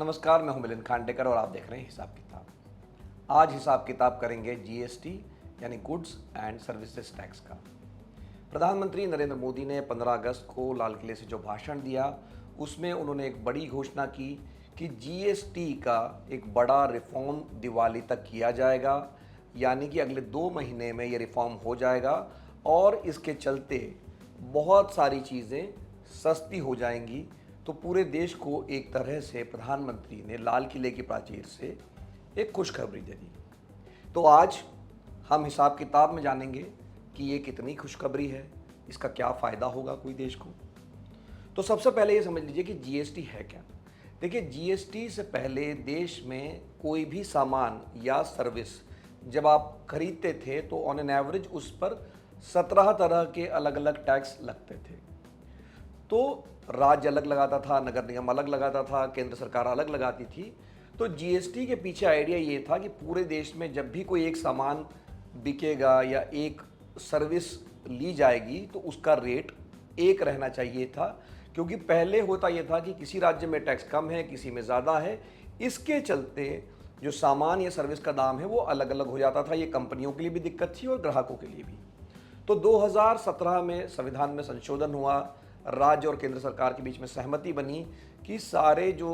नमस्कार, मैं हूं मिलिंद खांडेकर और आप देख रहे हैं हिसाब किताब। आज हिसाब किताब करेंगे जीएसटी यानी गुड्स एंड सर्विसेज टैक्स का। प्रधानमंत्री नरेंद्र मोदी ने 15 अगस्त को लाल किले से जो भाषण दिया उसमें उन्होंने एक बड़ी घोषणा की कि जीएसटी का एक बड़ा रिफॉर्म दिवाली तक किया जाएगा, यानी कि अगले 2 महीने में ये रिफॉर्म हो जाएगा और इसके चलते बहुत सारी चीज़ें सस्ती हो जाएंगी। तो पूरे देश को एक तरह से प्रधानमंत्री ने लाल किले की प्राचीर से एक खुशखबरी दे दी। तो आज हम हिसाब किताब में जानेंगे कि ये कितनी खुशखबरी है, इसका क्या फ़ायदा होगा कोई देश को। तो सबसे पहले ये समझ लीजिए कि जीएसटी है क्या। देखिए, जीएसटी से पहले देश में कोई भी सामान या सर्विस जब आप खरीदते थे तो ऑन एन एवरेज उस पर 17 तरह के अलग अलग टैक्स लगते थे। तो राज्य अलग लगाता था, नगर निगम अलग लगाता था, केंद्र सरकार अलग लगाती थी। तो जीएसटी के पीछे आइडिया ये था कि पूरे देश में जब भी कोई एक सामान बिकेगा या एक सर्विस ली जाएगी तो उसका रेट एक रहना चाहिए था, क्योंकि पहले होता ये था कि किसी राज्य में टैक्स कम है, किसी में ज़्यादा है। इसके चलते जो सामान या सर्विस का दाम है वो अलग अलग हो जाता था। ये कंपनियों के लिए भी दिक्कत थी और ग्राहकों के लिए भी। तो 2017 में संविधान में संशोधन हुआ, राज्य और केंद्र सरकार के बीच में सहमति बनी कि सारे जो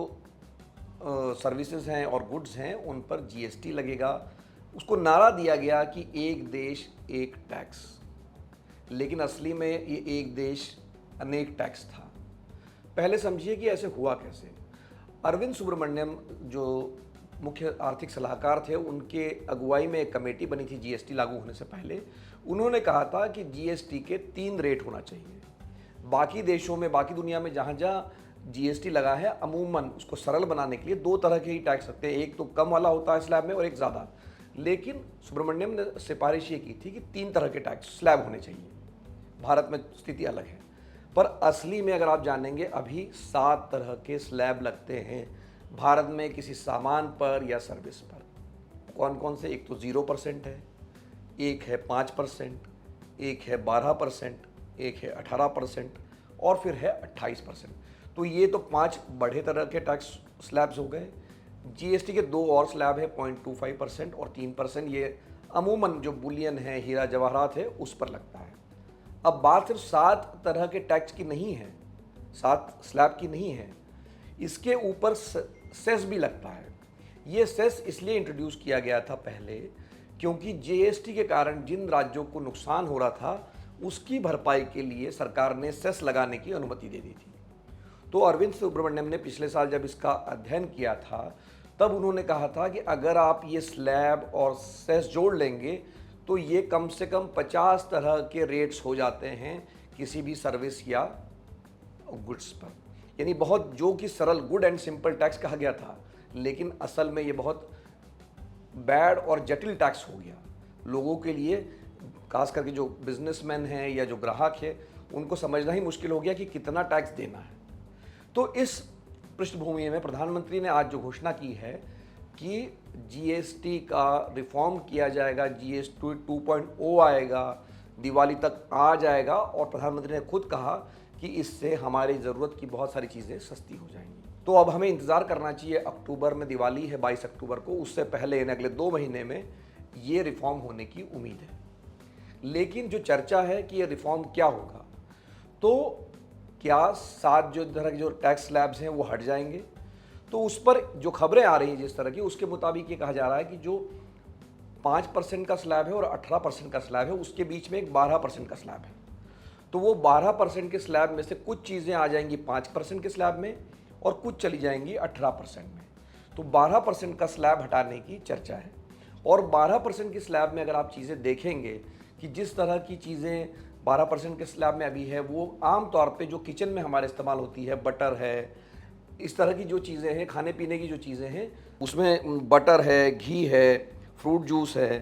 सर्विसेज हैं और गुड्स हैं उन पर जीएसटी लगेगा। उसको नारा दिया गया कि एक देश एक टैक्स, लेकिन असली में ये एक देश अनेक टैक्स था। पहले समझिए कि ऐसे हुआ कैसे। अरविंद सुब्रमण्यम जो मुख्य आर्थिक सलाहकार थे, उनके अगुवाई में एक कमेटी बनी थी जीएसटी लागू होने से पहले। उन्होंने कहा था कि जीएसटी के 3 रेट होना चाहिए। बाकी देशों में, बाकी दुनिया में जहाँ जहाँ जीएसटी लगा है, अमूमन उसको सरल बनाने के लिए 2 तरह के ही टैक्स रखते हैं। एक तो कम वाला होता है स्लैब में और एक ज़्यादा। लेकिन सुब्रमण्यम ने सिफारिश ये की थी कि 3 तरह के टैक्स स्लैब होने चाहिए। भारत में स्थिति अलग है, पर असली में अगर आप जानेंगे अभी 7 तरह के स्लैब लगते हैं भारत में किसी सामान पर या सर्विस पर। कौन कौन से? एक तो 0% है, एक है 5%, एक है 12%, एक है 18% और फिर है 28%। तो ये तो 5 बड़े तरह के टैक्स स्लैब्स हो गए। जीएसटी के 2 और स्लैब है, 0.25% और 3%। ये अमूमन जो बुलियन है, हीरा जवाहरात है, उस पर लगता है। अब बात सिर्फ 7 तरह के टैक्स की नहीं है, 7 स्लैब की नहीं है, इसके ऊपर सेस भी लगता है। ये सेस इसलिए इंट्रोड्यूस किया गया था पहले क्योंकि जीएसटी के कारण जिन राज्यों को नुकसान हो रहा था उसकी भरपाई के लिए सरकार ने सेस लगाने की अनुमति दे दी थी। तो अरविंद सुब्रमण्यम ने पिछले साल जब इसका अध्ययन किया था तब उन्होंने कहा था कि अगर आप ये स्लैब और सेस जोड़ लेंगे तो ये कम से कम 50 तरह के रेट्स हो जाते हैं किसी भी सर्विस या गुड्स पर। यानी बहुत, जो कि सरल गुड एंड सिंपल टैक्स कहा गया था, लेकिन असल में ये बहुत बैड और जटिल टैक्स हो गया लोगों के लिए। खास करके जो बिजनेसमैन हैं या जो ग्राहक है, उनको समझना ही मुश्किल हो गया कि कितना टैक्स देना है। तो इस पृष्ठभूमि में प्रधानमंत्री ने आज जो घोषणा की है कि जीएसटी का रिफॉर्म किया जाएगा, जीएसटी 2.0 आएगा, दिवाली तक आ जाएगा। और प्रधानमंत्री ने खुद कहा कि इससे हमारी ज़रूरत की बहुत सारी चीज़ें सस्ती हो जाएंगी। तो अब हमें इंतज़ार करना चाहिए। अक्टूबर में दिवाली है, 22 अक्टूबर को, उससे पहले यानी अगले 2 महीने में ये रिफॉर्म होने की उम्मीद है। लेकिन जो चर्चा है कि ये रिफॉर्म क्या होगा, तो क्या 7 जो तरह के जो टैक्स स्लैब्स हैं वो हट जाएंगे? तो उस पर जो खबरें आ रही हैं जिस तरह की, उसके मुताबिक ये कहा जा रहा है कि जो 5% का स्लैब है और 18% का स्लैब है, उसके बीच में एक 12% का स्लैब है। तो वो 12% के स्लैब में से कुछ चीज़ें आ जाएंगी 5% के स्लैब में और कुछ चली जाएंगी 18% में। तो 12% का स्लैब हटाने की चर्चा है। और 12% के स्लैब में अगर आप चीज़ें देखेंगे कि जिस तरह की चीज़ें 12% के स्लैब में अभी है, वो आम तौर पे जो किचन में हमारे इस्तेमाल होती है, बटर है, इस तरह की जो चीज़ें हैं, खाने पीने की जो चीज़ें हैं, उसमें बटर है, घी है, फ्रूट जूस है,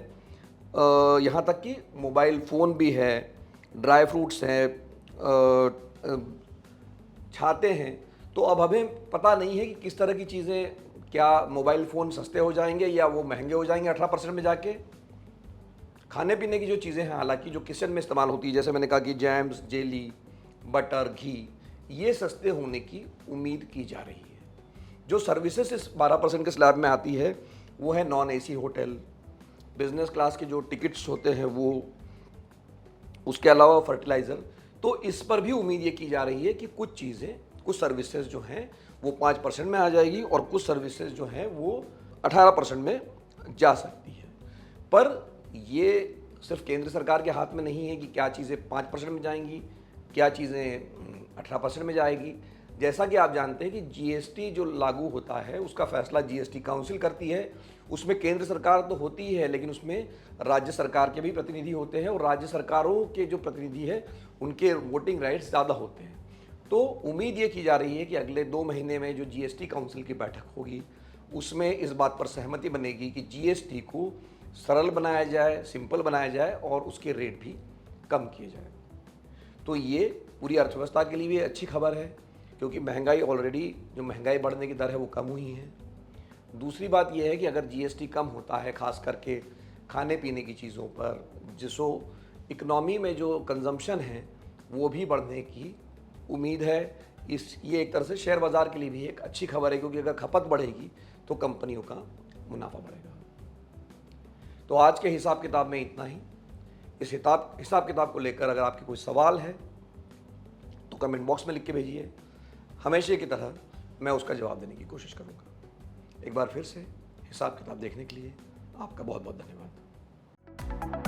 यहाँ तक कि मोबाइल फ़ोन भी है, ड्राई फ्रूट्स हैं, छाते हैं। तो अब हमें पता नहीं है कि किस तरह की चीज़ें, क्या मोबाइल फ़ोन सस्ते हो जाएंगे या वो महंगे हो जाएंगे 18% में जाके। खाने पीने की जो चीज़ें हैं, हालांकि जो किचन में इस्तेमाल होती है, जैसे मैंने कहा कि जैम्स, जेली, बटर, घी, ये सस्ते होने की उम्मीद की जा रही है। जो सर्विसेज इस 12% के स्लैब में आती है वो है non AC hotel, business class के जो टिकट्स होते हैं वो, उसके अलावा फर्टिलाइज़र। तो इस पर भी उम्मीद ये की जा रही है कि कुछ चीज़ें, कुछ सर्विसेज जो हैं वो 5% में आ जाएगी और कुछ सर्विसेज जो हैं वो 18% में जा सकती है। पर ये सिर्फ केंद्र सरकार के हाथ में नहीं है कि क्या चीज़ें 5% में जाएंगी, क्या चीज़ें 18% में जाएगी। जैसा कि आप जानते हैं कि जीएसटी जो लागू होता है उसका फैसला जीएसटी काउंसिल करती है। उसमें केंद्र सरकार तो होती ही है, लेकिन उसमें राज्य सरकार के भी प्रतिनिधि होते हैं और राज्य सरकारों के जो प्रतिनिधि है उनके वोटिंग राइट्स ज़्यादा होते हैं। तो उम्मीद ये की जा रही है कि अगले 2 महीने में जो जीएसटी काउंसिल की बैठक होगी उसमें इस बात पर सहमति बनेगी कि जीएसटी को सरल बनाया जाए, सिंपल बनाया जाए और उसके रेट भी कम किए जाए। तो ये पूरी अर्थव्यवस्था के लिए भी अच्छी खबर है, क्योंकि महंगाई ऑलरेडी, जो महंगाई बढ़ने की दर है वो कम हुई है। दूसरी बात यह है कि अगर जीएसटी कम होता है, खास करके खाने पीने की चीज़ों पर, जिसो इकोनॉमी में जो कंजम्पशन है वो भी बढ़ने की उम्मीद है। ये एक तरह से शेयर बाज़ार के लिए भी एक अच्छी खबर है, क्योंकि अगर खपत बढ़ेगी तो कंपनियों का मुनाफा बढ़ेगा। तो आज के हिसाब किताब में इतना ही। इस हिसाब किताब को लेकर अगर आपके कोई सवाल है तो कमेंट बॉक्स में लिख के भेजिए। हमेशा की तरह मैं उसका जवाब देने की कोशिश करूँगा। एक बार फिर से हिसाब किताब देखने के लिए आपका बहुत बहुत धन्यवाद।